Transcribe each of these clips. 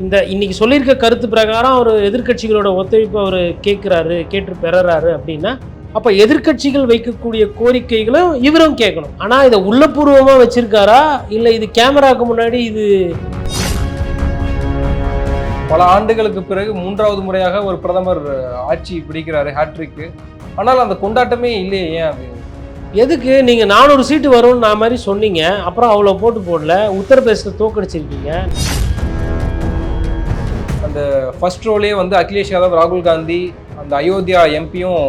இன்னைக்கு சொல்லியிருக்க கருத்து பிரகாரம் அவர் எதிர்க்கட்சிகளோட ஒத்துழைப்பு அவர் கேட்டு பெறாரு அப்படின்னா, அப்போ எதிர்க்கட்சிகள் வைக்கக்கூடிய கோரிக்கைகளும் இவரும் கேட்கணும். ஆனால் இதை உள்ளபூர்வமாக வச்சிருக்காரா, இல்லை இது கேமராவுக்கு முன்னாடி இது பல ஆண்டுகளுக்கு பிறகு 3வது முறையாக ஒரு பிரதமர் ஆட்சி பிடிக்கிறாரு, ஹேட்ரிக்கு. ஆனால் அந்த கொண்டாட்டமே இல்லையே, ஏன் அது? எதுக்கு நீங்கள் 400 சீட்டு வரும்னு நான் மாதிரி சொன்னீங்க, அப்புறம் அவ்வளோ போட்டு போடல, உத்தரப்பிரதேசத்தை தோக்கடிச்சிருக்கீங்க. அந்த ஃபர்ஸ்ட் ரோலே வந்து அகிலேஷ் யாதவ், ராகுல் காந்தி, அந்த அயோத்தியா எம்பியும்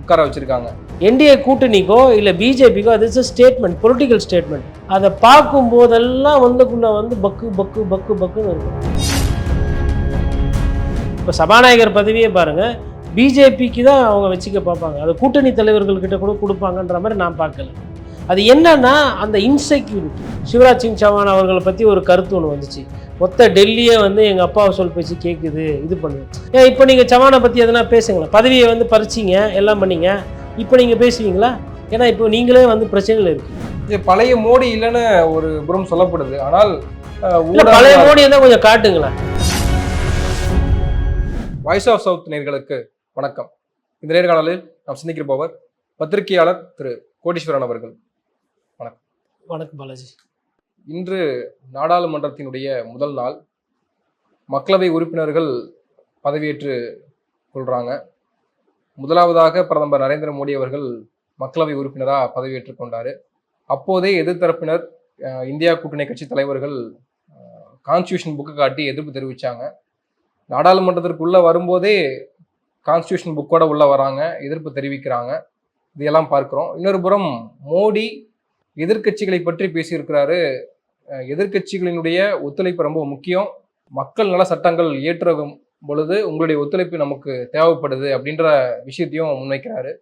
உட்கார வச்சிருக்காங்க. என்டிஏ கூட்டணிக்கோ இல்லை பிஜேபிக்கோ அது இஸ் ஸ்டேட்மெண்ட், பொலிட்டிக்கல் ஸ்டேட்மெண்ட். அதை பார்க்கும் போதெல்லாம் வந்து பக்கு பக்கு பக்கு பக்குன்னு இருக்கும். இப்போ சபாநாயகர் பதவியே பாருங்கள், பிஜேபிக்கு தான் அவங்க வச்சுக்க பார்ப்பாங்க, அது கூட்டணி தலைவர்கள்கிட்ட கூட கொடுப்பாங்கன்ற மாதிரி நான் பார்க்கல. அது என்னன்னா அந்த இன்செக்யூரிட்டி. சிவராஜ் சிங் சௌஹான் அவர்களை பற்றி ஒரு கருத்து ஒன்று வந்துச்சு, மொத்த டெல்லியே வந்து எங்கள் அப்பாவை சொல் பேச்சு கேட்குது, இது பண்ணுது. ஏன் இப்போ நீங்கள் சவானை பற்றி எதனா பேசுங்களேன், பதவியை வந்து பறிச்சிங்க, எல்லாம் பண்ணீங்க, இப்போ நீங்கள் பேசுவீங்களா? ஏன்னா இப்போ நீங்களே வந்து பிரச்சனைகள் இருக்குது. பழைய மோடி இல்லைன்னு ஒரு புறம் சொல்லப்படுது, ஆனால் பழைய மோடியை தான் கொஞ்சம் காட்டுங்களேன். வாய்ஸ் ஆஃப் சவுத் நேயர்களுக்கு வணக்கம். இந்த நேர்காணலில் நாம் சிந்திக்கிறப்பவர் பத்திரிகையாளர் திரு கோடீஸ்வரன் அவர்கள். வணக்கம். வணக்கம் பாலாஜி. இன்று நாடாளுமன்றத்தினுடைய முதல் நாள். மக்களவை உறுப்பினர்கள் பதவியேற்று கொள்றாங்க. முதலாவதாக பிரதமர் நரேந்திர மோடி அவர்கள் மக்களவை உறுப்பினராக பதவியேற்றுக் கொண்டார். அப்போதே எதிர்த்தரப்பினர், இந்தியா கூட்டணி கட்சி தலைவர்கள் கான்ஸ்டியூஷன் புக்கு காட்டி எதிர்ப்பு தெரிவித்தாங்க. நாடாளுமன்றத்திற்குள்ளே வரும்போதே கான்ஸ்டியூஷன் புக்கோட உள்ளே வராங்க, எதிர்ப்பு தெரிவிக்கிறாங்க. இதையெல்லாம் பார்க்குறோம். இன்னொரு புறம் மோடி எதிர்க்கட்சிகளை பற்றி பேசியிருக்கிறாரு. எதிர்க்கட்சிகளினுடைய ஒத்துழைப்பு ரொம்ப முக்கியம், மக்கள் நல சட்டங்கள் இயற்றும் பொழுது உங்களுடைய ஒத்துழைப்பு நமக்கு தேவைப்படுது அப்படின்ற விஷயத்தையும் முன்வைக்கிறாரு.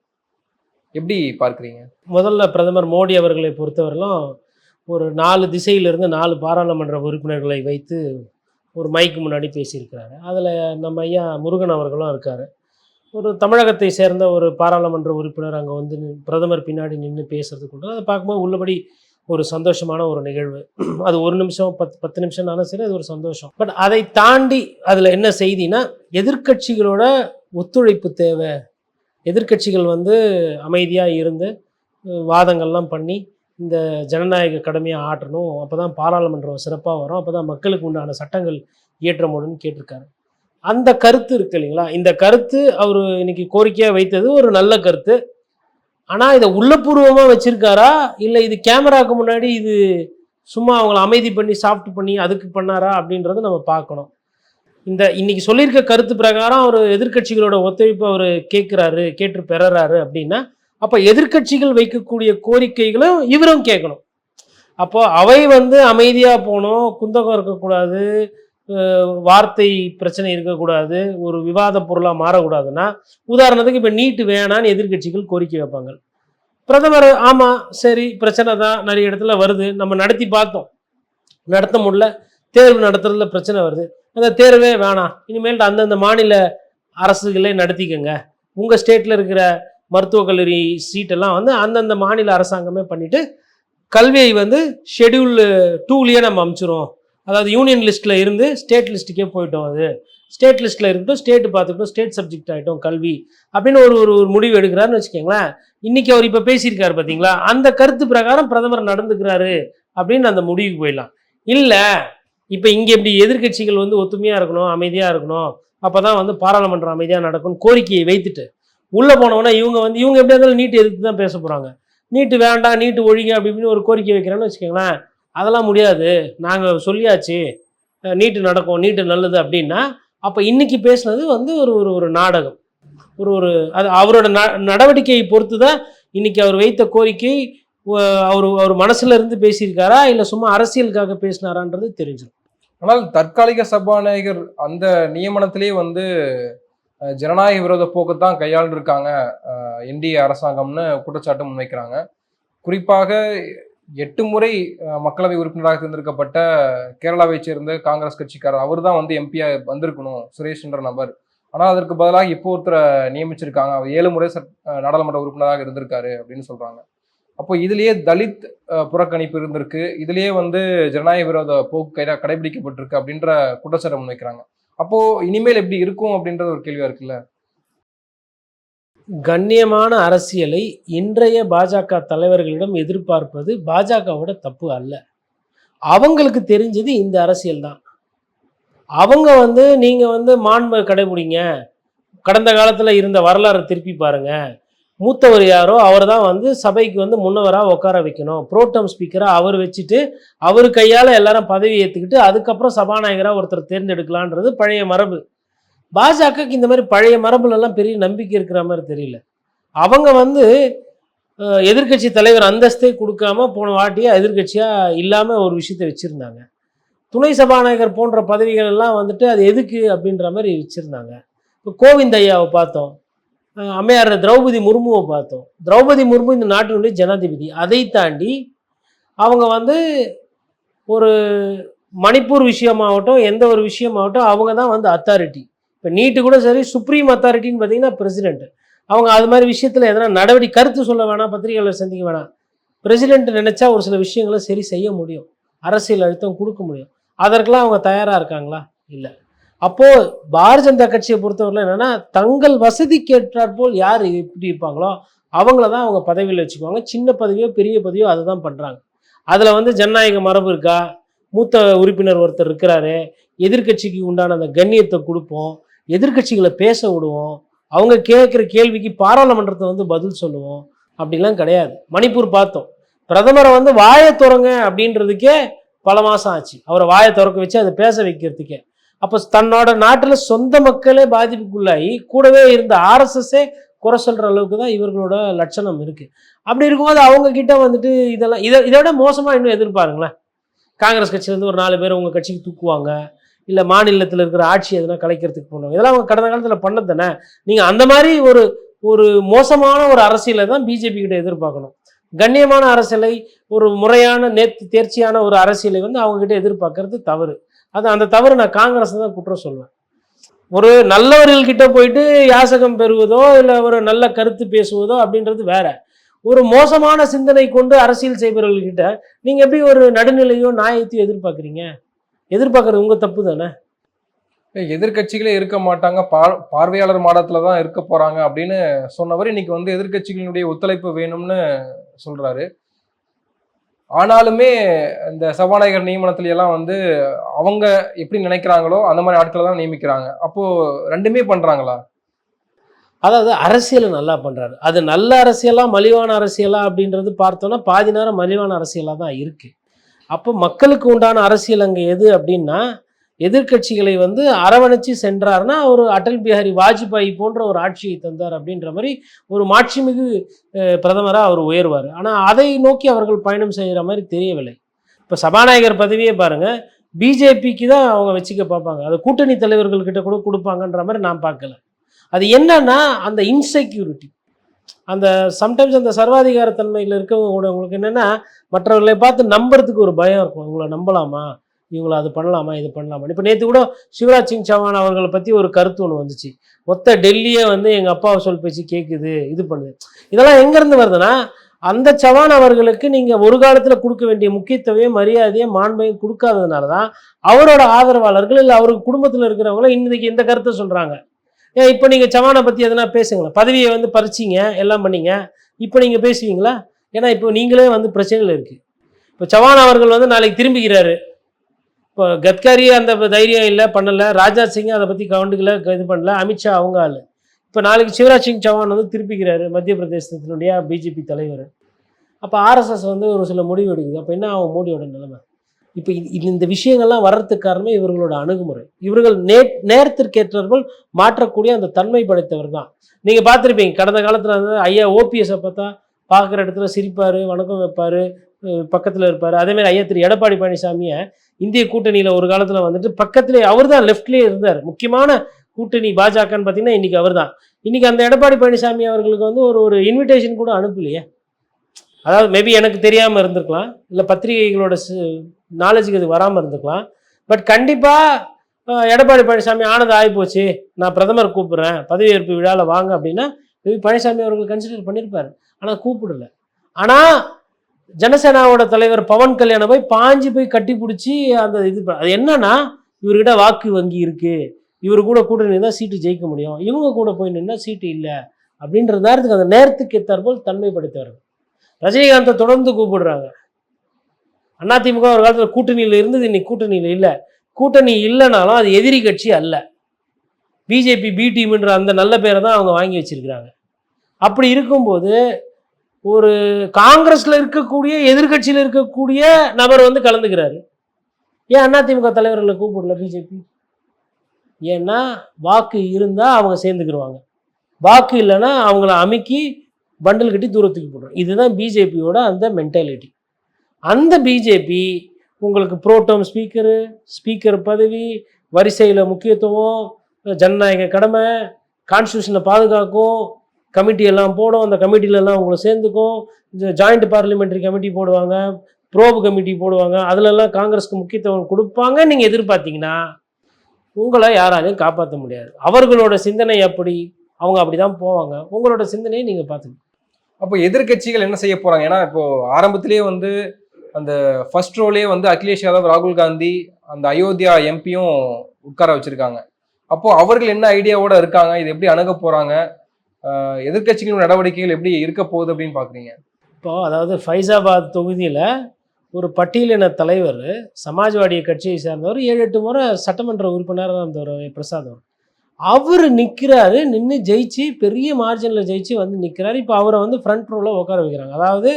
எப்படி பார்க்குறீங்க? முதல்ல பிரதமர் மோடி அவர்களை பொறுத்தவரையிலும் ஒரு 4 திசையிலிருந்து 4 பாராளுமன்ற உறுப்பினர்களை வைத்து ஒரு மைக்கு முன்னாடி பேசியிருக்கிறாரு. அதில் நம்ம ஐயா முருகன் அவர்களும் இருக்கார். ஒரு தமிழகத்தை சேர்ந்த ஒரு பாராளுமன்ற உறுப்பினர் அங்கே வந்து பிரதமர் பின்னாடி நின்று பேசுறதுக்கு அதை பார்க்கும்போது உள்ளபடி ஒரு சந்தோஷமான ஒரு நிகழ்வு. அது 1 நிமிஷம் 10 நிமிஷம்னாலும் சரி, அது ஒரு சந்தோஷம். பட் அதை தாண்டி அதில் என்ன செய்தினா, எதிர்க்கட்சிகளோட ஒத்துழைப்பு தேவை. எதிர்க்கட்சிகள் வந்து அமைதியாக இருந்து வாதங்கள்லாம் பண்ணி இந்த ஜனநாயக கடமையை ஆற்றணும், அப்போ தான் பாராளுமன்றம் சிறப்பாக வரும், அப்போ தான் மக்களுக்கு உண்டான சட்டங்கள் இயற்றமுடின்னு கேட்டிருக்காரு. அந்த கருத்து இருக்கு இல்லைங்களா, இந்த கருத்து அவர் இன்னைக்கு கோரிக்கையாக வைத்தது ஒரு நல்ல கருத்து. ஆனால் இதை உள்ளபூர்வமாக வச்சிருக்காரா, இல்லை இது கேமராவுக்கு முன்னாடி இது சும்மா அவங்கள அமைதி பண்ணி சாஃப்ட் பண்ணி அதுக்கு பண்ணாரா அப்படின்றத நம்ம பார்க்கணும். இன்னைக்கு சொல்லியிருக்க கருத்து பிரகாரம் அவர் எதிர்க்கட்சிகளோட ஒத்துழைப்பு அவர் கேட்டு பெறாரு அப்படின்னா, அப்போ எதிர்க்கட்சிகள் வைக்கக்கூடிய கோரிக்கைகளும் இவரும் கேட்கணும். அப்போ அவை வந்து அமைதியாக போகணும், குந்தகம் இருக்கக்கூடாது, வார்த்தை பிரச்சனை இருக்கக்கூடாது, ஒரு விவாத பொருளாக மாறக்கூடாதுன்னா, உதாரணத்துக்கு இப்போ நீட்டு வேணான்னு எதிர்க்கட்சிகள் கோரிக்கை வைப்பாங்க. பிரதமர் ஆமாம் சரி பிரச்சனை தான், நிறைய இடத்துல வருது, நம்ம நடத்தி பார்த்தோம், நடத்த முடியல, தேர்வு நடத்துறதுல பிரச்சனை வருது, அந்த தேர்வே வேணாம், இனிமேல் அந்தந்த மாநில அரசுகளே நடத்திக்கங்க, உங்கள் ஸ்டேட்டில் இருக்கிற மருத்துவக் கல்லூரி சீட்டெல்லாம் வந்து அந்தந்த மாநில அரசாங்கமே பண்ணிவிட்டு கல்வியை வந்து ஷெடியூல் 2லேயே நம்ம அமைச்சிரும். அதாவது யூனியன் லிஸ்ட்டில் இருந்து ஸ்டேட் லிஸ்ட்டுக்கே போயிட்டோம், அது ஸ்டேட் லிஸ்ட்டில் இருக்கட்டும், ஸ்டேட்டு பார்த்துக்கிட்டோம், ஸ்டேட் சப்ஜெக்ட் ஆகிட்டோம் கல்வி அப்படின்னு ஒரு முடிவு எடுக்கிறாருன்னு வச்சுக்கோங்களேன். இன்றைக்கி அவர் இப்போ பேசியிருக்காரு பார்த்தீங்களா, அந்த கருத்து பிரகாரம் பிரதமர் நடந்துக்கிறாரு அப்படின்னு அந்த முடிவுக்கு போயிடலாம். இல்லை இப்போ இங்கே இப்படி எதிர்க்கட்சிகள் வந்து ஒத்துமையாக இருக்கணும், அமைதியாக இருக்கணும், அப்போ தான் வந்து பாராளுமன்றம் அமைதியாக நடக்கும்னு கோரிக்கையை வைத்துட்டு உள்ளே போனவொன்னா இவங்க எப்படி இருந்தாலும் நீட்டு எதிர்த்து தான் பேச போகிறாங்க. நீட்டு வேண்டாம், நீட்டு ஒழிங்க அப்படின்னு ஒரு கோரிக்கை வைக்கிறான்னு வச்சுக்கோங்களேன். அதெல்லாம் முடியாது, நாங்கள் சொல்லியாச்சு நீட்டு நடக்கும், நீட்டு நல்லது அப்படின்னா, அப்போ இன்றைக்கி பேசுனது வந்து ஒரு நாடகம், அது அவரோட நடவடிக்கையை பொறுத்து தான் இன்றைக்கி அவர் வைத்த கோரிக்கை அவர் மனசுல இருந்து பேசியிருக்காரா இல்லை சும்மா அரசியலுக்காக பேசினாரான்றது தெரிஞ்சிடும். ஆனால் தற்காலிக சபாநாயகர் அந்த நியமனத்திலே வந்து ஜனநாயக விரோத போக்கு தான் கையாண்டிருக்காங்க என்டிஏ அரசாங்கம்னு குற்றச்சாட்டு முன்வைக்கிறாங்க. குறிப்பாக 8 முறை மக்களவை உறுப்பினராக தேர்ந்தெடுக்கப்பட்ட கேரளாவை சேர்ந்த காங்கிரஸ் கட்சிக்காரர் அவர் தான் வந்து எம்பியா வந்திருக்கணும், சுரேஷ் என்ற நபர். ஆனால் அதற்கு பதிலாக இப்போ ஒருத்தரை நியமிச்சிருக்காங்க, அவர் 7 முறை நாடாளுமன்ற உறுப்பினராக இருந்திருக்காரு அப்படின்னு சொல்றாங்க. அப்போ இதுலயே தலித் புறக்கணிப்பு இருந்திருக்கு, இதுலயே வந்து ஜனநாயக விரோத போக்கு கடைபிடிக்கப்பட்டிருக்கு அப்படின்ற குற்றச்சாட்டை முன்வைக்கிறாங்க. அப்போ இனிமேல் எப்படி இருக்கும் அப்படின்றது ஒரு கேள்வியா இருக்குல்ல. கண்ணியமான அரசியலை இன்றைய பாஜக தலைவர்களிடம் எதிர்பார்ப்பது பாஜகவோட தப்பு அல்ல. அவங்களுக்கு தெரிஞ்சது இந்த அரசியல் தான். அவங்க வந்து நீங்க வந்து மாண்பை கடைபிடிங்க, கடந்த காலத்துல இருந்த வரலாறை திருப்பி பாருங்க, மூத்தவர் யாரோ அவர் தான் வந்து சபைக்கு வந்து முன்னவராக உட்கார வைக்கணும், புரோட்டம் ஸ்பீக்கராக அவர் வச்சுட்டு அவர் கையால் எல்லாரும் பதவி ஏற்றுக்கிட்டு அதுக்கப்புறம் சபாநாயகராக ஒருத்தர் தேர்ந்தெடுக்கலான்றது பழைய மரபு. பாஜகவுக்கு இந்த மாதிரி பழைய மரபுலெல்லாம் பெரிய நம்பிக்கை இருக்கிற மாதிரி தெரியல. அவங்க வந்து எதிர்க்கட்சி தலைவர் அந்தஸ்தே கொடுக்காம போன வாட்டியா எதிர்க்கட்சியாக இல்லாமல் ஒரு விஷயத்தை வச்சுருந்தாங்க. துணை சபாநாயகர் போன்ற பதவிகள் எல்லாம் வந்துட்டு அது எதுக்கு அப்படின்ற மாதிரி வச்சுருந்தாங்க. இப்போ கோவிந்த் ஐயாவை பார்த்தோம், அம்மையார் திரௌபதி முர்முவை பார்த்தோம். திரௌபதி முர்மு இந்த நாட்டினுடைய ஜனாதிபதி. அதை தாண்டி அவங்க வந்து ஒரு மணிப்பூர் விஷயமாகட்டும் எந்த ஒரு விஷயமாகட்டும் அவங்க தான் வந்து அத்தாரிட்டி. இப்போ நீட்டு கூட சரி, சுப்ரீம் அத்தாரிட்டின்னு பார்த்தீங்கன்னா பிரசிடென்ட். அவங்க அது மாதிரி விஷயத்தில் எதனா நடவடிக்கை கருத்து சொல்ல வேணாம், பத்திரிகையாளர் சந்திக்க வேணாம். பிரசிடென்ட் நினைச்சா ஒரு சில விஷயங்களை சரி செய்ய முடியும், அரசியல் அழுத்தம் கொடுக்க முடியும். அதற்கெல்லாம் அவங்க தயாராக இருக்காங்களா? இல்லை. அப்போது பாரதிய ஜனதா கட்சியை பொறுத்தவரையில் என்னென்னா, தங்கள் வசதிக்கு ஏற்றாற்போல் யார் எப்படி இருப்பாங்களோ அவங்கள தான் அவங்க பதவியில் வச்சுக்குவாங்க. சின்ன பதவியோ பெரிய பதவியோ அதை தான் பண்ணுறாங்க. அதில் வந்து ஜனநாயக மரபு இருக்கா, மூத்த உறுப்பினர் ஒருத்தர் இருக்கிறாரு, எதிர்க்கட்சிக்கு உண்டான அந்த கண்ணியத்தை கொடுப்போம், எதிர்க்கட்சிகளை பேச விடுவோம், அவங்க கேட்குற கேள்விக்கு பாராளுமன்றத்தை வந்து பதில் சொல்லுவோம், அப்படிலாம் கிடையாது. மணிப்பூர் பார்த்தோம், பிரதமரை வந்து வாயை திறங்க அப்படின்றதுக்கே பல மாதம் ஆச்சு, அவரை வாயை திறக்க வச்சு அதை பேச வைக்கிறதுக்கே. அப்போ தன்னோட நாட்டில் சொந்த மக்களே பாதிப்புக்குள்ளாகி கூடவே இருந்த ஆர்எஸ்எஸ்ஸே குறை சொல்கிற அளவுக்கு தான் இவர்களோட லட்சணம் இருக்குது. அப்படி இருக்கும்போது அவங்க கிட்ட வந்துட்டு இதெல்லாம் இதோட மோசமாக இன்னும் எதிர்பாருங்களேன். காங்கிரஸ் கட்சியிலேருந்து ஒரு 4 பேர் உங்கள் கட்சிக்கு தூக்குவாங்க, இல்லை மாநிலத்தில் இருக்கிற ஆட்சி எதுனா கலைக்கிறதுக்கு பண்ணுவாங்க. இதெல்லாம் அவங்க கடந்த காலத்தில் பண்ணது தானே. நீங்கள் அந்த மாதிரி ஒரு ஒரு மோசமான ஒரு அரசியலை தான் பிஜேபி கிட்ட எதிர்பார்க்கணும். கண்ணியமான அரசியலை, ஒரு முறையான தேர்ச்சியான ஒரு அரசியலை வந்து அவங்ககிட்ட எதிர்பார்க்கறது தவறு. அந்த தவறு நான் காங்கிரஸ் தான் குற்றம் சொல்லுவேன். ஒரு நல்லவர்கள்கிட்ட போயிட்டு யாசகம் பெறுவதோ இல்லை ஒரு நல்ல கருத்து பேசுவதோ அப்படின்றது வேற. ஒரு மோசமான சிந்தனை கொண்டு அரசியல் செய்பவர்கள்கிட்ட நீங்கள் எப்படி ஒரு நடுநிலையோ நியாயத்தையோ எதிர்பார்க்குறீங்க? எதிர்பார்க்கறது உங்கள் தப்பு தானே. எதிர்க்கட்சிகளே இருக்க மாட்டாங்க, பார்வையாளர் மாடத்துல தான் இருக்க போறாங்க அப்படின்னு சொன்னவர் இன்னைக்கு வந்து எதிர்க்கட்சிகளுடைய ஒத்துழைப்பு வேணும்னு சொல்றாரு. ஆனாலுமே இந்த சபாநாயகர் நியமனத்துல எல்லாம் வந்து அவங்க எப்படி நினைக்கிறாங்களோ அந்த மாதிரி ஆட்களை தான் நியமிக்கிறாங்க. அப்போ ரெண்டுமே பண்றாங்களா? அதாவது அரசியலை நல்லா பண்ணுறாரு. அது நல்ல அரசியலா மலிவான அரசியலா அப்படின்றது பார்த்தோன்னா பாதி நேரம் மலிவான அரசியலாக தான் இருக்குது. அப்போ மக்களுக்கு உண்டான அரசியல் அங்கே எது அப்படின்னா, எதிர்க்கட்சிகளை வந்து அரவணைச்சு சென்றார்னா ஒரு அடல் பிஹாரி வாஜ்பாய் போன்ற ஒரு ஆட்சியை தந்தார் அப்படின்ற மாதிரி ஒரு மாட்சிமிகு பிரதமராக அவர் உயர்வார். ஆனால் அதை நோக்கி அவர்கள் பயணம் செய்கிற மாதிரி தெரியவில்லை. இப்போ சபாநாயகர் பதவியே பாருங்கள், பிஜேபிக்கு தான் அவங்க வச்சுக்க பார்ப்பாங்க, அது கூட்டணி தலைவர்கள்கிட்ட கூட கொடுப்பாங்கன்ற மாதிரி நான் பார்க்கல. அது என்னன்னா அந்த இன்செக்யூரிட்டி, அந்த சம்டைம்ஸ் அந்த சர்வாதிகாரத்தன்மையில் இருக்கவங்க கூட உங்களுக்கு என்னென்னா மற்றவர்களை பார்த்து நம்புறதுக்கு ஒரு பயம் இருக்கும். இவங்களை நம்பலாமா, இவங்களை அது பண்ணலாமா, இது பண்ணலாமா. இப்போ நேற்று கூட சிவராஜ் சிங் சௌஹான் அவர்களை பற்றி ஒரு கருத்து ஒன்று வந்துச்சு. மொத்த டெல்லியே வந்து எங்கள் அப்பாவை சொல் பேச்சு கேட்குது, இது பண்ணுது. இதெல்லாம் எங்கேருந்து வருதுன்னா, அந்த சவான் அவர்களுக்கு நீங்கள் ஒரு காலத்தில் கொடுக்க வேண்டிய முக்கியத்துவம் மரியாதையும் மாண்பையும் கொடுக்காததுனால தான் அவரோட ஆதரவாளர்கள் இல்லை அவருக்கு குடும்பத்தில் இருக்கிறவங்களும் இன்னைக்கு இந்த கருத்தை சொல்கிறாங்க. ஏன் இப்போ நீங்கள் சவானை பற்றி எதனா பேசுங்களேன், பதவியை வந்து பறிச்சிங்க எல்லாம் பண்ணீங்க, இப்போ நீங்கள் பேசுவீங்களா? ஏன்னா இப்போ நீங்களே வந்து பிரச்சனையில் இருக்குது. இப்போ சவான் அவர்கள் வந்து நாளைக்கு திரும்பிக்கிறாரு. இப்போ கட்காரியே அந்த தைரியம் இல்லை, பண்ணலை. ராஜ்நாத் சிங் அதை பற்றி கவுண்டுக்கல, இது பண்ணல. அமித்ஷா அவங்க ஆள். இப்போ நாளைக்கு சிவராஜ் சிங் சௌஹான் வந்து திருப்பிக்கிறாரு, மத்திய பிரதேசத்தினுடைய பிஜேபி தலைவர். அப்போ ஆர்எஸ்எஸ் வந்து ஒரு சில முடிவு எடுக்குது. அப்போ என்ன ஆகும் மோடியோட நிலைமை? இப்போ இந்த விஷயங்கள்லாம் வர்றதுக்கு காரணமே இவர்களோட அணுகுமுறை. இவர்கள் நேரத்திற்கேற்றவர்கள் மாற்றக்கூடிய அந்த தன்மை படைத்தவர் தான். நீங்கள் பார்த்துருப்பீங்க கடந்த காலத்தில் வந்து ஐயா ஓபிஎஸை பார்த்தா பார்க்குற இடத்துல சிரிப்பார், வணக்கம் வைப்பார், பக்கத்தில் இருப்பார். அதேமாதிரி ஐயா திரு எடப்பாடி பழனிசாமியை இந்திய கூட்டணியில் ஒரு காலத்தில் வந்துட்டு பக்கத்துலேயே அவர் தான் லெஃப்ட்லேயே இருந்தார். முக்கியமான கூட்டணி பாஜகன்னு பார்த்தீங்கன்னா இன்றைக்கி அவர் தான். இன்றைக்கி அந்த எடப்பாடி பழனிசாமி அவர்களுக்கு வந்து ஒரு இன்விடேஷன் கூட அனுப்பலையே. அதாவது மேபி எனக்கு தெரியாமல் இருந்திருக்கலாம், இல்லை பத்திரிகைகளோட நாலேஜுக்கு அது வராமல் இருந்திருக்கலாம். பட் கண்டிப்பாக எடப்பாடி பழனிசாமி ஆனது ஆகிப்போச்சு, நான் பிரதமர் கூப்பிட்றேன், பதவியேற்பு விழாவில் வாங்க அப்படின்னா மேபி பழனிசாமி அவர்கள் கன்சிடர் பண்ணியிருப்பார். ஆனால் கூப்பிடல. ஆனால் ஜனசேனாவோட தலைவர் பவன் கல்யாணம் போய் பாஞ்சு போய் கட்டி பிடிச்சி அந்த அது என்னன்னா, இவர்கிட்ட வாக்கு வங்கி இருக்கு, இவர் கூட கூட்டணி தான் சீட்டு ஜெயிக்க முடியும், இவங்க கூட போய் நின்னா சீட்டு இல்லை அப்படின்ற நேரத்துக்கு அந்த நேரத்துக்கு ஏற்றாற்போல் தன்மைப்படுத்துவார்கள். ரஜினிகாந்தை தொடர்ந்து கூப்பிடுறாங்க. அதிமுக ஒரு காலத்தில் கூட்டணியில் இருந்தது, இன்னைக்கு கூட்டணியில் இல்லை. கூட்டணி இல்லைனாலும் அது எதிரி கட்சி அல்ல. பிஜேபி பி டீம்ன்ற அந்த நல்ல பேரை தான் அவங்க வாங்கி வச்சிருக்கிறாங்க. அப்படி இருக்கும்போது ஒரு காங்கிரஸ்ல இருக்கக்கூடிய எதிர்கட்சியில் இருக்கக்கூடிய நபர் வந்து கலந்துக்கிறாரு. ஏன் அதிமுக தலைவர்களை கூப்பிடல பிஜேபி? ஏன்னா வாக்கு இருந்தால் அவங்க சேர்ந்துக்கிடுவாங்க, வாக்கு இல்லைன்னா அவங்கள அமுக்கி பண்டில் கட்டி தூரத்துக்கு போடுறோம். இதுதான் பிஜேபியோட அந்த மென்டாலிட்டி. அந்த பிஜேபி உங்களுக்கு புரோட்டம் ஸ்பீக்கர் பதவி, வரிசையில் முக்கியத்துவம், ஜனநாயக கடமை, கான்ஸ்டியூஷனை பாதுகாக்கும், கமிட்டி எல்லாம் போடும், அந்த கமிட்டிலெல்லாம் உங்களை சேர்ந்துக்கும், ஜாயிண்ட் பார்லிமெண்ட்ரி கமிட்டி போடுவாங்க, ப்ரோப் கமிட்டி போடுவாங்க, அதிலெல்லாம் காங்கிரஸ்க்கு முக்கியத்துவம் கொடுப்பாங்க. நீங்கள் எதிர்பார்த்தீங்கன்னா உங்களை யாராலையும் காப்பாற்ற முடியாது. அவர்களோட சிந்தனை அப்படி, அவங்க அப்படி தான் போவாங்க. உங்களோட சிந்தனையை நீங்கள் பார்த்துக்கணும். அப்போ எதிர்கட்சிகள் என்ன செய்ய போறாங்க? ஏன்னா இப்போ ஆரம்பத்திலேயே வந்து அந்த ஃபர்ஸ்ட் ரோலே வந்து அகிலேஷ் யாதவ், ராகுல் காந்தி, அந்த அயோத்தியா எம்பியும் உட்கார வச்சிருக்காங்க. அப்போ அவர்கள் என்ன ஐடியாவோட இருக்காங்க, இது எப்படி அணுக போறாங்க, எதிர்கட்சிகளின் நடவடிக்கைகள் எப்படி இருக்க போகுது அப்படின்னு பாக்குறீங்க? இப்போ அதாவது ஃபைசாபாத் தொகுதியில் ஒரு பட்டியலின தலைவர், சமாஜ்வாடி கட்சியை சேர்ந்தவர், 7-8 முறை சட்டமன்ற உறுப்பினராக இருந்தவர் பிரசாத் அவர். அவர் நிற்கிறாரு, நின்று ஜெயிச்சு பெரிய மார்ஜினில் ஜெயிச்சு வந்து நிற்கிறாரு. இப்போ அவரை வந்து ஃப்ரண்ட் ரோவில் உட்கார வைக்கிறாங்க. அதாவது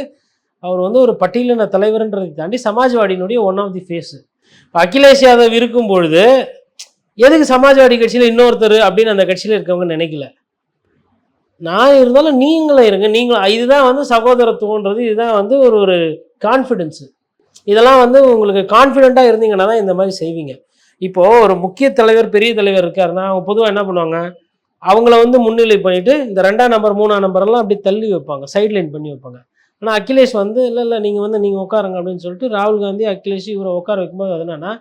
அவர் வந்து ஒரு பட்டியலின தலைவர்ன்றதை தாண்டி சமாஜ்வாடியினுடைய one of the face. Akhilesh Yadav இருக்கும் பொழுது எதுக்கு சமாஜ்வாடி கட்சியில் இன்னொருத்தர் அப்படின்னு அந்த கட்சியில் இருக்கவங்க நினைக்கல. நான் இருந்தாலும் நீங்களும் இருங்க, இதுதான் வந்து சகோதரத்துவன்றது, இதுதான் வந்து ஒரு கான்ஃபிடென்ஸு. இதெல்லாம் வந்து உங்களுக்கு கான்ஃபிடென்ட்டாக இருந்தீங்கன்னா தான் இந்த மாதிரி செய்வீங்க. இப்போது ஒரு முக்கிய தலைவர், பெரிய தலைவர் இருக்காருன்னா அவங்க பொதுவாக என்ன பண்ணுவாங்க, அவங்கள வந்து முன்னிலை பண்ணிவிட்டு இந்த 2ஆம் நம்பர் 3ஆம் நம்பரெல்லாம் அப்படி தள்ளி வைப்பாங்க, சைட்லைன் பண்ணி வைப்பாங்க. ஆனால் அகிலேஷ் வந்து இல்லை நீங்கள் உட்காருங்க அப்படின்னு சொல்லிட்டு ராகுல் காந்தி, அகிலேஷ் இவரை உட்கார வைக்கும்போது அது என்னன்னா,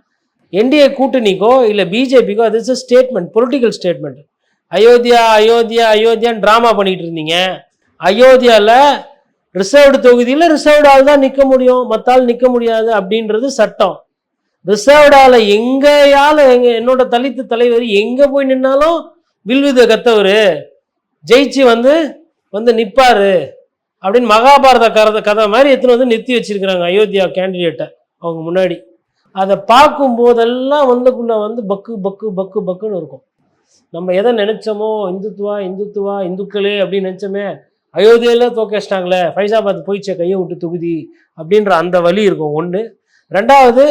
என்டிஏ கூட்டணிக்கோ இல்லை பிஜேபிக்கோ அது இஸ் ஸ்டேட்மெண்ட், பொலிட்டிக்கல் ஸ்டேட்மெண்ட். அயோத்தியான்னு ட்ராமா பண்ணிட்டு இருந்தீங்க. அயோத்தியாவில் ரிசர்வ்டு தொகுதியில் ரிசர்வ்டு ஆள் தான் நிற்க முடியும், மற்ற ஆள் நிற்க முடியாது அப்படின்றது சட்டம். ரிசர்வ்டு ஆளை என்னோட தலித்து தலைவர் எங்கே போய் நின்னாலும் வில்வித கத்தவர் ஜெயிச்சு வந்து நிற்பாரு அப்படின்னு மகாபாரத கதை மாதிரி எத்தனை வந்து நிறுத்தி வச்சிருக்கிறாங்க அயோத்தியா கேண்டிடேட்டை அவங்க முன்னாடி. அதை பார்க்கும்போதெல்லாம் வந்து பக்குன்னு இருக்கும். நம்ம எதை நினைச்சோமோ, இந்துக்களே அப்படின்னு நினைச்சோமே, அயோத்தியில தோக்கடிச்சிட்டாங்களே, ஃபைசாபாத் போயிச்சே கையை விட்டு தொகுதி அப்படின்ற அந்த வலி இருக்கும். ஒன்று. ரெண்டாவது,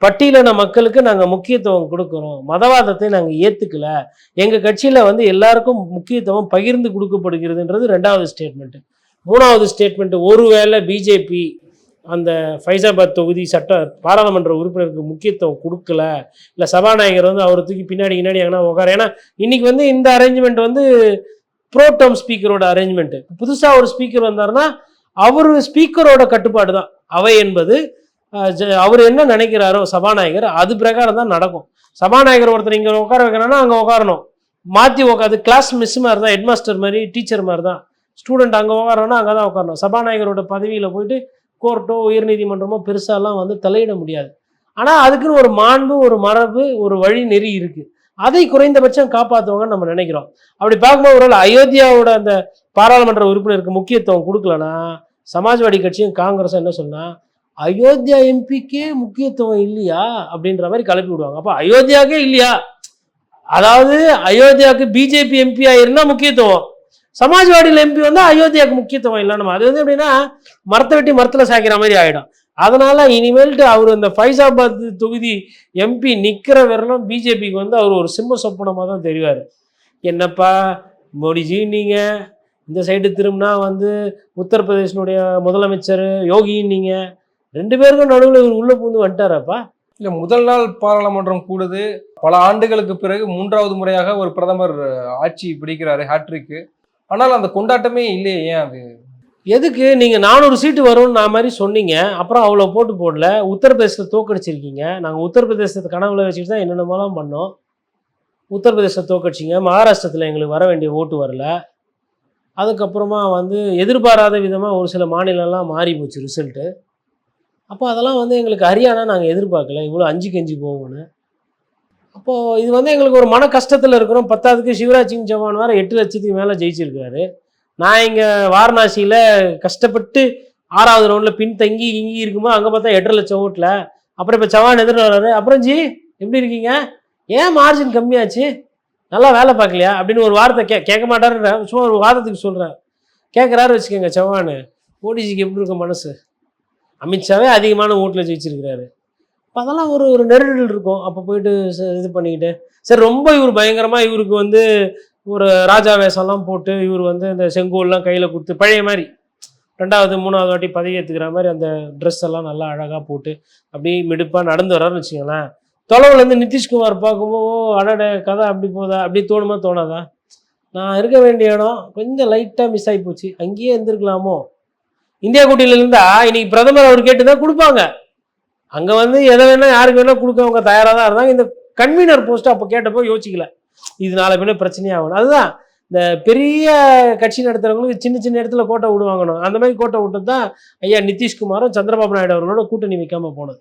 பட்டியலின மக்களுக்கு நாங்கள் முக்கியத்துவம் கொடுக்குறோம், மதவாதத்தை நாங்கள் ஏற்றுக்கல, எங்கள் கட்சியில் வந்து எல்லாருக்கும் முக்கியத்துவம் பகிர்ந்து கொடுக்கப்படுகிறதுன்றது ரெண்டாவது ஸ்டேட்மெண்ட்டு. மூணாவது ஸ்டேட்மெண்ட்டு, ஒருவேளை பிஜேபி அந்த ஃபைசாபாத் தொகுதி பாராளுமன்ற உறுப்பினருக்கு முக்கியத்துவம் கொடுக்கல, இல்லை சபாநாயகர் வந்து அவரை தூக்கி பின்னாடி எங்கன்னா உட்கார. ஏன்னா இன்னைக்கு வந்து இந்த அரேஞ்ச்மெண்ட் வந்து ப்ரோடம் ஸ்பீக்கரோட அரேஞ்ச்மெண்ட்டு. புதுசாக ஒரு ஸ்பீக்கர் வந்தாருன்னா அவர் ஸ்பீக்கரோட கட்டுப்பாடு தான் அவை என்பது. அவர் என்ன நினைக்கிறாரோ சபாநாயகர், அது பிரகாரம் தான் நடக்கும். சபாநாயகர் ஒருத்தர் இங்கே உட்கார வைக்கணும்னா அங்கே உட்காரணும், மாற்றி உட்காது. கிளாஸ் மிஸ் மாதிரி தான், ஹெட்மாஸ்டர் மாதிரி, டீச்சர் மாதிரி தான். ஸ்டூடெண்ட் அங்கே உட்காரணும்னா அங்கே தான் உட்காரணும். சபாநாயகரோட பதவியில் போயிட்டு கோர்ட்டோ உயர்நீதிமன்றமோ பெருசாலாம் வந்து தலையிட முடியாது. ஆனால் அதுக்குன்னு ஒரு மாண்பு, ஒரு மரபு, ஒரு வழி நெறி இருக்குது. அதை குறைந்தபட்சம் காப்பாற்றுவாங்கன்னு நம்ம நினைக்கிறோம். அப்படி பார்க்கும்போது ஒரு அயோத்தியாவோட அந்த பாராளுமன்ற உறுப்பினருக்கு முக்கியத்துவம் கொடுக்கலன்னா சமாஜ்வாடி கட்சியும் காங்கிரஸும் என்ன சொன்னால், அயோத்தியா எம்பிக்கே முக்கியத்துவம் இல்லையா அப்படின்ற மாதிரி கிளப்பி விடுவாங்க. அப்போ அயோத்தியாவுக்கே இல்லையா, அதாவது அயோத்தியாவுக்கு பிஜேபி எம்பி ஆயிருந்தா முக்கியத்துவம், சமாஜ்வாடியில் எம்பி வந்து அயோத்தியாவுக்கு முக்கியத்துவம் இல்லை. நம்ம அது வந்து எப்படின்னா மரத்தை வெட்டி மரத்தில் சாய்க்கிற மாதிரி ஆகிடும். அதனால இனிமேல்ட்டு அவர் அந்த ஃபைசாபாத் தொகுதி எம்பி நிற்கிற வரலும் பிஜேபிக்கு வந்து அவர் ஒரு சிம்ம சொப்பனமாக தான் தெரிவார். என்னப்பா மோடிஜி, நீங்கள் இந்த சைடு திரும்பினா வந்து உத்தரப்பிரதேசனுடைய முதலமைச்சர் யோகின்னு நீங்கள் 2 பேருக்கும் நடுவில் இவர் உள்ளே பூந்து வந்துட்டாரப்பா. இல்லை, முதல் நாள் பாராளுமன்றம் கூடுது, பல ஆண்டுகளுக்கு பிறகு 3வது முறையாக ஒரு பிரதமர் ஆட்சி பிடிக்கிறாரு, ஹேட்ரிக்கு. ஆனால் அந்த கொண்டாட்டமே இல்லையே, ஏன் அது? எதுக்கு நீங்கள் 400 சீட்டு வரும்னு நான் மாதிரி சொன்னீங்க, அப்புறம் அவ்வளோ போடல. உத்தரப்பிரதேசத்தை தோக்கடிச்சிருக்கீங்க. நாங்கள் உத்தரப்பிரதேசத்தை கனவுல வச்சுட்டு தான் என்னென்னமோலாம் பண்ணோம். உத்தரப்பிரதேசத்தை தோக்கடிச்சிங்க. மகாராஷ்டிரத்தில் எங்களுக்கு வர வேண்டிய ஓட்டு வரல. அதுக்கப்புறமா வந்து எதிர்பாராத விதமாக ஒரு சில மாநிலம்லாம் மாறி போச்சு ரிசல்ட்டு. அப்போ அதெல்லாம் வந்து எங்களுக்கு ஹரியானா நாங்கள் எதிர்பார்க்கல, இவ்வளோ 5க்கு 5 போகும்னு. அப்போது இது வந்து எங்களுக்கு ஒரு மன கஷ்டத்தில் இருக்கிறோம். 10வதுக்கு சிவராஜ் சிங் சௌஹான் வேறு 8 லட்சத்துக்கு மேலே ஜெயிச்சிருக்காரு. நான் இங்கே வாரணாசியில் கஷ்டப்பட்டு 6வது ரவுண்டில் பின்தங்கி இங்கி இருக்கும்போது அங்கே பார்த்தா 8.5 லட்சம் ஓட்டில். அப்புறம் இப்போ சவான் எதிர்த்து வர்றாரு. அப்புறம் ஜி எப்படி இருக்கீங்க, ஏன் மார்ஜின் கம்மியாச்சு, நல்லா வேலை பார்க்கலையா அப்படின்னு ஒரு வார்த்தை கேட்க மாட்டாருன்ற, சும்மா ஒரு வாதத்துக்கு சொல்கிறேன். கேட்குறாரு வச்சுக்கோங்க சவான். மோடிஜிக்கு எப்படி இருக்க மனசு, அமித்ஷாவே அதிகமான ஓட்டில் ஜெயிச்சிருக்கிறாரு. அப்போ அதெல்லாம் ஒரு ஒரு நெருடல் இருக்கும். அப்போ போயிட்டு இது பண்ணிக்கிட்டு சரி ரொம்ப இவர் பயங்கரமாக இவருக்கு வந்து ஒரு ராஜா வேஷம்லாம் போட்டு இவர் வந்து இந்த செங்கோல்லாம் கையில் கொடுத்து பழைய மாதிரி 2வது 3வது வாட்டி பதவி ஏற்றுக்கிற மாதிரி அந்த ட்ரெஸ் எல்லாம் நல்லா அழகாக போட்டு அப்படியே மிடுப்பாக நடந்து வர்றாருன்னு வச்சுக்கோங்களேன். தொலைவுலேருந்து நிதிஷ்குமார் பார்க்கும்போது ஓ அடட கதை அப்படி போதா அப்படி தோணுமா தோணாதா, நான் இருக்க வேண்டிய இடம் கொஞ்சம் லைட்டாக மிஸ் ஆகி போச்சு, அங்கேயே இருந்திருக்கலாமோ. இந்தியா கூட்டணியில் இருந்தால் இன்னைக்கு பிரதமர் அவர் கேட்டு தான் கொடுப்பாங்க. அங்கே வந்து எதை வேணால் யாருக்கு வேணால் கொடுக்க அவங்க தயாராக தான் இருந்தாங்க. இந்த கன்வீனர் போஸ்ட்டு அப்போ கேட்டப்போ யோசிக்கல, இது நாளை பின்ன பிரச்சனையாகணும். அதுதான் இந்த பெரிய கட்சி நடத்துகிறவங்களுக்கு சின்ன சின்ன இடத்துல கோட்டை விடுவாங்கணும். அந்த மாதிரி கோட்டை விட்டது தான் ஐயா நிதிஷ்குமாரும் சந்திரபாபு நாயுடு அவர்களோட கூட்டணி வைக்காமல் போனது.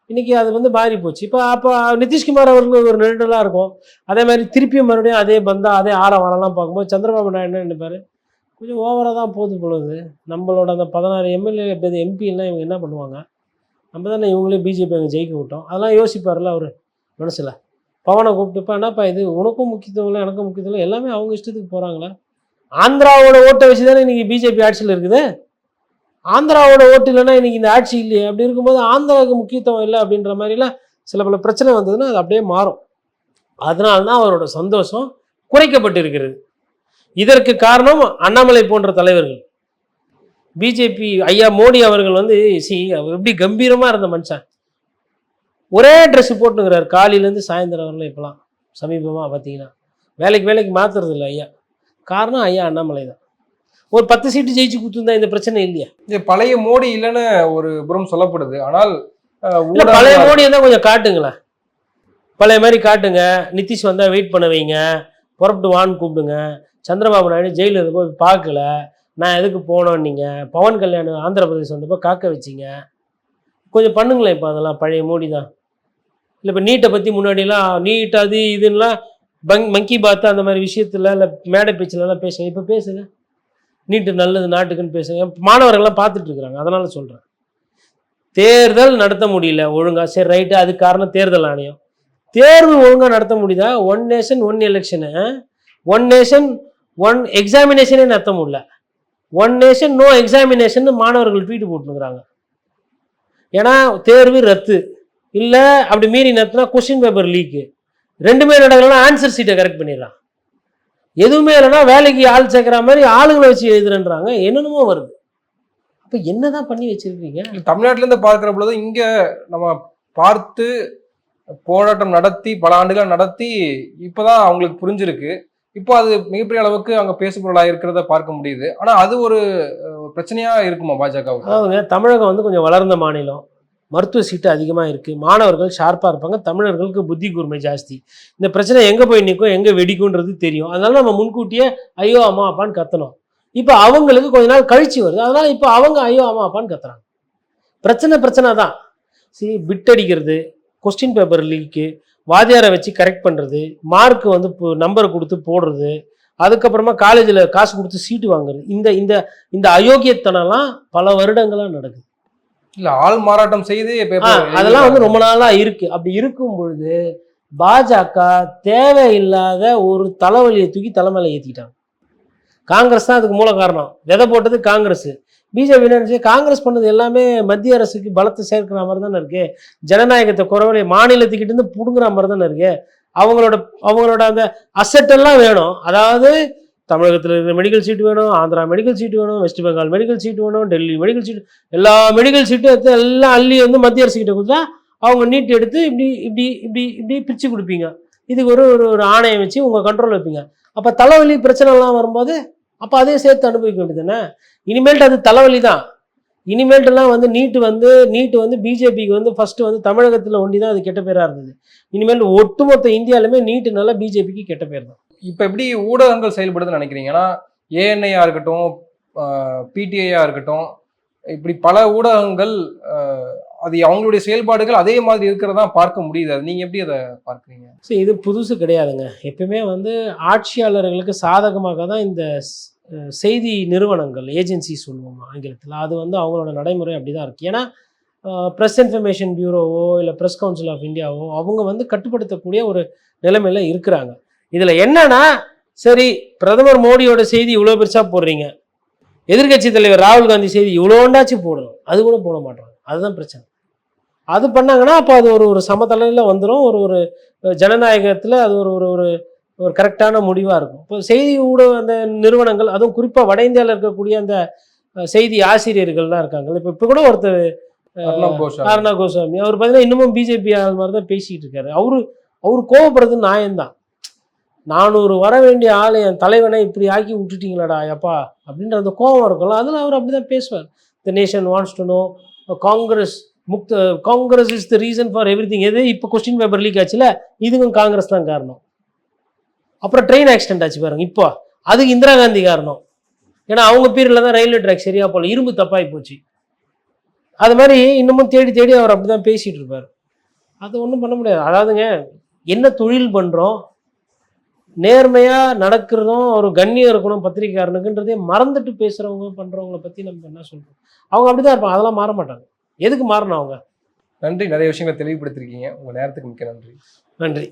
இன்றைக்கி அது வந்து மாறி போச்சு. அப்போ நிதிஷ்குமார் அவர்களுக்கு ஒரு நெருடலாக இருக்கும். அதே மாதிரி திருப்பியும் மறுபடியும் அதே பந்தா அதே வரலாம் பார்க்கும்போது சந்திரபாபு நாயுடு நினைப்பார், கொஞ்சம் ஓவராக தான் போகுது பொழுது, நம்மளோட அந்த 16 எம்எல்ஏ எம்பிலாம் இவங்க என்ன பண்ணுவாங்க, நம்ம தானே இவங்களே பிஜேபி அங்கே ஜெயிக்க விட்டோம், அதெல்லாம் யோசிப்பார்ல அவர் மனசில். பவனை கூப்பிட்டுப்பா என்னப்பா இது உனக்கும் முக்கியத்துவம் இல்லை எனக்கும் முக்கியத்துவம் இல்லை, எல்லாமே அவங்க இஷ்டத்துக்கு போகிறாங்களா. ஆந்திராவோட ஓட்டை வச்சு தானே இன்றைக்கி பிஜேபி ஆட்சியில் இருக்குது. ஆந்திராவோட ஓட்டு இல்லைன்னா இன்றைக்கி இந்த ஆட்சி இல்லையே. அப்படி இருக்கும்போது ஆந்திராவுக்கு முக்கியத்துவம் இல்லை அப்படின்ற மாதிரிலாம் சில பல பிரச்சனை வந்ததுன்னா அது அப்படியே மாறும். அதனால்தான் அவரோட சந்தோஷம் குறைக்கப்பட்டிருக்கிறது. இதற்கு காரணம் அண்ணாமலை போன்ற தலைவர்கள். பிஜேபி ஐயா மோடி அவர்கள் வந்து அவர் எப்படி கம்பீரமாக இருந்த மனுஷன், ஒரே ட்ரெஸ் போட்டுங்கிறார் காலையிலேருந்து சாயந்தரம் வரல. இப்போலாம் சமீபமாக பார்த்தீங்கன்னா வேலைக்கு மாற்றுறது இல்லை ஐயா. காரணம் ஐயா அண்ணாமலை தான். ஒரு 10 சீட்டு ஜெயிச்சு கொடுத்துருந்தா இந்த பிரச்சனை இல்லையா. இது பழைய மோடி இல்லைன்னு ஒரு புறம் சொல்லப்படுது. ஆனால் பழைய மோடியை தான் கொஞ்சம் காட்டுங்களேன், பழைய மாதிரி காட்டுங்க. நிதிஷ் வந்தால் வெயிட் பண்ண வைங்க, புறப்பட்டு வான்னு கூப்பிடுங்க. சந்திரபாபு நாயுடு ஜெயிலில் போய் பார்க்கல, நான் எதுக்கு போனோன்னு நீங்கள் பவன் கல்யாணம் ஆந்திர பிரதேசம் வந்தப்போ காக்க வச்சிங்க, கொஞ்சம் பண்ணுங்களேன். இப்போ அதெல்லாம் பழைய மோடி தான். இல்லை இப்போ நீட்டை பற்றி முன்னாடிலாம் நீட் அது இதுலாம் மங்கி பாத்து அந்த மாதிரி விஷயத்தில் இல்லை மேடை பேச்சிலலாம் பேசுங்க. இப்போ பேசுங்க, நீட்டு நல்லது நாட்டுக்குன்னு பேசுங்க. மாணவர்கள்லாம் பார்த்துட்டு இருக்கிறாங்க. அதனால சொல்கிறேன், தேர்தல் நடத்த முடியல ஒழுங்காக, சரி ரைட்டு, அதுக்கு காரணம் தேர்தல் ஆணையம். தேர்வு ஒழுங்காக நடத்த முடியுதா? 1 நேஷன் 1 எலெக்ஷனு, 1 நேஷன் 1 எக்ஸாமினேஷனே நடத்த முடியல. 1 நேஷன் நோ எக்ஸாமினேஷன் மாணவர்கள் ட்வீட் போட்டுருக்குறாங்க. ஏன்னா தேர்வு ரத்து இல்லை, அப்படி மீறி நடத்தினா கொஸ்டின் பேப்பர் லீக்கு, ரெண்டுமே நடக்கலன்னா ஆன்சர் சீட்டை கரெக்ட் பண்ணிடுறான். எதுவுமே இல்லைன்னா வேலைக்கு ஆள் சேர்க்குற மாதிரி ஆளுங்களை வச்சு எழுதுறன்றாங்க. என்னென்னமோ வருது. அப்போ என்னதான் பண்ணி வச்சிருக்கீங்க? தமிழ்நாட்டிலேருந்து பார்க்குற பொழுது இங்கே நம்ம பார்த்து போராட்டம் நடத்தி பல ஆண்டுகள் நடத்தி இப்போதான் அவங்களுக்கு புரிஞ்சிருக்கு. இப்போ அது மிகப்பெரிய அளவுக்கு அங்கே பேசுபொருளாக இருக்கிறத பார்க்க முடியுது. ஆனால் அது ஒரு பிரச்சனையாக இருக்குமா பாஜகவுக்கு? அதாவது தமிழகம் வந்து கொஞ்சம் வளர்ந்த மாநிலம், மருத்துவ சீட்டு அதிகமாக இருக்குது, மாணவர்கள் ஷார்ப்பாக இருப்பாங்க, தமிழர்களுக்கு புத்தி கூர்மை ஜாஸ்தி. இந்த பிரச்சனை எங்கே போய் நிற்கும் எங்கே வெடிக்கும்ன்றது தெரியும். அதனால நம்ம முன்கூட்டியே ஐயோ அம்மா அப்பான்னு கத்தணும். இப்போ அவங்களுக்கு கொஞ்ச நாள் கழிச்சு வருது, அதனால இப்போ அவங்க ஐயோ அம்மா அப்பான்னு கத்துறாங்க. பிரச்சனை தான். பிட் அடிக்கிறது, கொஸ்டின் பேப்பர் லீக்கு, வாத்தியாரை வச்சு கரெக்ட் பண்ணுறது, மார்க்கு வந்து நம்பரை கொடுத்து போடுறது, அதுக்கப்புறமா காலேஜில் காசு கொடுத்து சீட்டு வாங்குறது, இந்த இந்த இந்த அயோக்கியத்தனம்லாம் பல வருடங்களாக நடக்குது. இல்லை ஆள் மாறாட்டம் செய்து அதெல்லாம் வந்து ரொம்ப நாளாக இருக்குது. அப்படி இருக்கும் பொழுது பாஜக தேவையில்லாத ஒரு தலைவலியை தூக்கி தலைமையில ஏற்றிக்கிட்டாங்க. காங்கிரஸ் தான் அதுக்கு மூல காரணம். விதை போட்டது காங்கிரஸ். பிஜேபி என்ன காங்கிரஸ் பண்ணது எல்லாமே மத்திய அரசுக்கு பலத்தை சேர்க்கிற மாதிரி தானே இருக்கு, ஜனநாயகத்தை குறைவலை மாநிலத்துக்கிட்ட இருந்து புடுங்குற மாதிரி தானே இருக்கு. அவங்களோட அந்த அசெட்டெல்லாம் வேணும். அதாவது தமிழகத்தில் இருக்கிற மெடிக்கல் சீட்டு வேணும், ஆந்திரா மெடிக்கல் சீட்டு வேணும், வெஸ்ட் பெங்கால் மெடிக்கல் சீட்டு வேணும், டெல்லி மெடிக்கல் சீட்டு, எல்லா மெடிக்கல் சீட்டும் எடுத்து எல்லாம் அள்ளி வந்து மத்திய அரசு கிட்ட கொடுத்தா அவங்க நீட் எடுத்து இப்படி இப்படி இப்படி இப்படி பிரித்து கொடுப்பீங்க. இதுக்கு ஒரு ஆணையம் வச்சு உங்கள் கண்ட்ரோல் வைப்பீங்க. அப்போ தலைவலி பிரச்சனைலாம் வரும்போது அப்போ அதையும் சேர்த்து அனுபவிக்க வேண்டியதுதானே. இனிமேல்ட்டு அது தலைவலி தான். இனிமேல்ட்டுலாம் வந்து நீட்டு வந்து பிஜேபிக்கு வந்து ஃபஸ்ட்டு வந்து தமிழகத்தில் ஒண்டி தான் அது கெட்ட பேராக இருந்தது. இனிமேல் ஒட்டுமொத்த இந்தியாவிலுமே நீட்டுனால பிஜேபிக்கு கெட்ட பேர் தான். இப்போ எப்படி ஊடகங்கள் செயல்படுதுன்னு நினைக்கிறீங்க? ஏன்னா ஏஎன்ஐயா இருக்கட்டும், பிடிஐயா இருக்கட்டும், இப்படி பல ஊடகங்கள் அது அவங்களுடைய செயல்பாடுகள் அதே மாதிரி இருக்கிறதா பார்க்க முடியுது. அது நீங்க எப்படி அதை பார்க்குறீங்க? சரி, இது புதுசு கிடையாதுங்க. எப்பயுமே வந்து ஆட்சியாளர்களுக்கு சாதகமாக தான் இந்த செய்தி நிறுவனங்கள், ஏஜென்சி சொல்லுவோம் ஆங்கிலத்தில், அது வந்து அவங்களோட நடைமுறை அப்படி தான் இருக்குது. ஏன்னா ப்ரெஸ் இன்ஃபர்மேஷன் பியூரோவோ இல்லை ப்ரெஸ் கவுன்சில் ஆஃப் இந்தியாவோ அவங்க வந்து கட்டுப்படுத்தக்கூடிய ஒரு நிலைமையில் இருக்கிறாங்க. இதில் என்னன்னா, சரி, பிரதமர் மோடியோட செய்தி இவ்வளோ பெருசாக போடுறீங்க, எதிர்க்கட்சி தலைவர் ராகுல் காந்தி செய்தி இவ்வளோண்டாச்சும் போடணும், அது கூட போட மாட்டாங்க. அதுதான் பிரச்சனை. அது பண்ணாங்கன்னா அப்போ அது ஒரு சமதளையில் வந்துடும். ஒரு ஜனநாயகத்தில் அது ஒரு ஒரு ஒரு கரெக்டான முடிவாக இருக்கும். இப்போ செய்தி ஊடக அந்த நிறுவனங்கள், அதுவும் குறிப்பாக வட இந்தியாவில் இருக்கக்கூடிய அந்த செய்தி ஆசிரியர்கள்லாம் இருக்காங்க. இப்போ கூட ஒருத்தர் அர்ணப் கோஸ்வாமி, அவர் பார்த்தீங்கன்னா இன்னமும் பிஜேபி ஆள் மாதிரி தான் பேசிக்கிட்டு இருக்காரு. அவரு கோவப்படுறது நியாயம்தான். 400 வர வேண்டிய ஆள் என் தலைவனை இப்படி ஆக்கி விட்டுட்டீங்களாடா எப்பா அப்படின்ற அந்த கோவம் இருக்கும்ல, அதில் அவர் அப்படி தான் பேசுவார். The nation wants to know Congress Congress is the reason for every thing. எது இப்போ கொஸ்டின் பேப்பர் லீக் ஆச்சுல, இதுக்கும் காங்கிரஸ் தான் காரணம். அப்புறம் ட்ரெயின் ஆக்சிடென்ட் ஆச்சு பாருங்க, இப்போ அதுக்கு இந்திரா காந்தி காரணம். ஏன்னா அவங்க பீரியடில் தான் ரயில்வே ட்ராக் சரியா போல, இரும்பு தப்பாகி போச்சு. அது மாதிரி இன்னமும் தேடி தேடி அவர் அப்படி தான் பேசிகிட்டு இருப்பார். அது ஒன்றும் பண்ண முடியாது. அதாவதுங்க, என்ன தொழில் பண்ணுறோம், நேர்மையாக நடக்கிறதும் ஒரு கண்ணியம் இருக்கணும் பத்திரிகைக்காரனுக்குன்றதே மறந்துட்டு பேசுகிறவங்க பண்ணுறவங்கள பற்றி நம்ம என்ன சொல்கிறோம். அவங்க அப்படி தான் இருப்பாங்க, அதெல்லாம் மாற மாட்டாங்க. எதுக்கு மாறணும் அவங்க? நன்றி, நிறைய விஷயங்களை தெளிவுபடுத்திருக்கீங்க. உங்கள் நேரத்துக்கு மிக்க நன்றி. நன்றி.